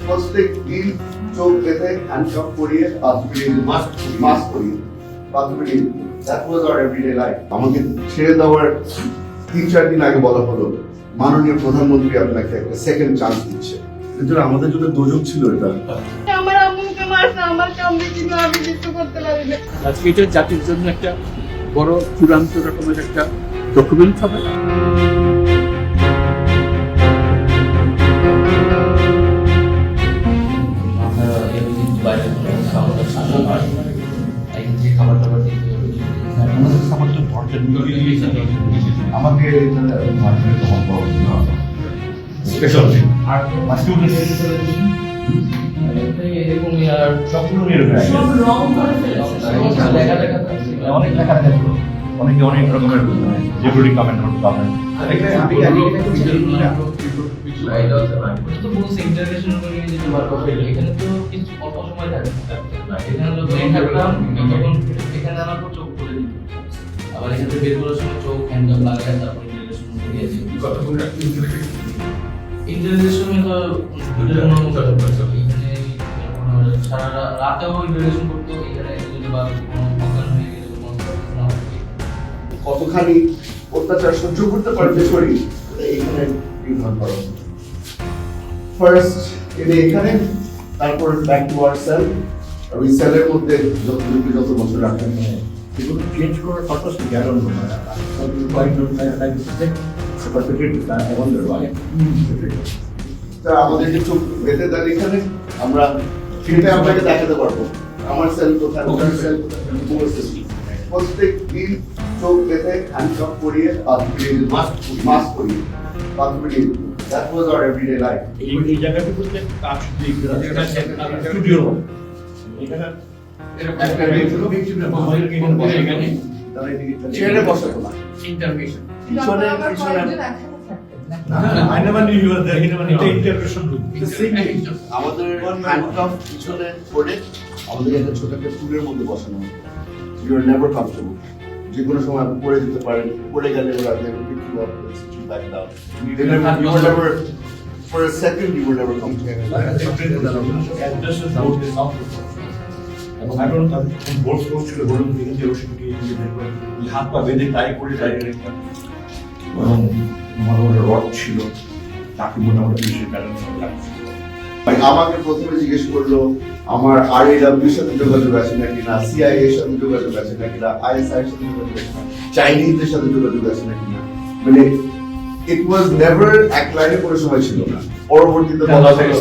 প্রত্যেক দিন চোখ বেঁধে হ্যান্ডকাপ পরিয়ে মাস্ক পরিয়ে বাথরুমে নিয়ে যেত। That was our everyday life. আমাকে ছেড়ে দেওয়ার 3-4 দিন আগে বলা হলো মাননীয় প্রধানমন্ত্রী আপনাকে একটা সেকেন্ড চান্স দিচ্ছে। কিন্তু আমাদের জন্য দোজক ছিল এটা। আমার আম্মুকে মারছে, আমার কামড়ে কিন্তু আমি কিছু করতে পারি না। আজকে এটা জাতির জন্য একটা বড় চূড়ান্ত রকমের একটা ডকুমেন্ট হবে। আমাকে স্পেশাল আর অনেক লেখা থাকলো, অনেকে অনেক রকমের ডেপুটি কমান্ডার পাবেন। এখানে তো কিছু অল্প সময় থাকে, এখানে তো থাকতাম তখন এখানে আমার চোখ খুলে দিত, আবার এখান থেকে বের করার সময় চোখ হ্যান্ডকাপ লাগায় তারপর ইন্টারভিউশন করে দিয়েছি। ইন্টারভিউশন তো এখানে সারা রাতেও ইন্টারভিউশন করতো, এখানে যদি বা কোনো অজ্ঞান হয়ে গেলে কতখানি অত্যাচার সহ্য করতে পারবে শরীর এইখানে নির্ভর করো। ফার্স্ট এনে এখানে, তারপর ব্যাক টু আওয়ার সেল। আর ওই সেলের মধ্যে যত বছর রাখেন এগুলো চেঞ্জ করার পারপাস কি I don't know. I don't like to say but I wonder why. তা আমাদের কিছু বেঁধে দেন এখানে, আমরা সেটা আপনাকে দেখাতে পারবো আমার সেল কোথায়, ওনার সেল কোথায়। প্রত্যেক দিন চোখ বেঁধে হ্যান্ডকাপ পরিয়ে মাস্ক পরিয়ে বাথরুমে নিয়ে যেত। That was our everyday life. এই জায়গাটা বলতে কাজ স্টুডিও এখানে একটা চেয়ারে বসাতো না, ইন্টারভিউশন পিছনে আমার পিছনে কয়েকজন একসাথে থাকতেন না। I never knew you were there. He never knew the interpretation would be the same thing. আমাদের হ্যান্ডকাপ পিছনে পড়ে আমাদের একটা ছোট একটা টুলের মধ্যে বসানো হতো। You are never comfortable. যে কোনো সময় আপনি পড়ে যেতে পারেন, পড়ে গেলে ওরা আপনাকে pick you up and sit you back down. You were never, for a second you were never comfortable. এবং এখন বোর্ড ছিল বলুন দেখেন যে রশিদকে হাত পা বেঁধে টাই করে ডাইরেক্ট এবং মোটামুটি রড ছিল, তাকে মোটামুটি পুলিশের প্যাটার্ন লাগছিল। আমাকে প্রথমে জিজ্ঞেস করলো আমার RAW এর সাথে যোগাযোগ আছে নাকি না, CIA এর সাথে যোগাযোগ আছে নাকি না, ISI এর সাথে যোগাযোগ আছে না, চাইনিজদের সাথে যোগাযোগ আছে নাকি না। মানে ইট ওয়াজ নেভার এক লাইনে কোনো সময় ছিল না। পরবর্তীতে বলা হলো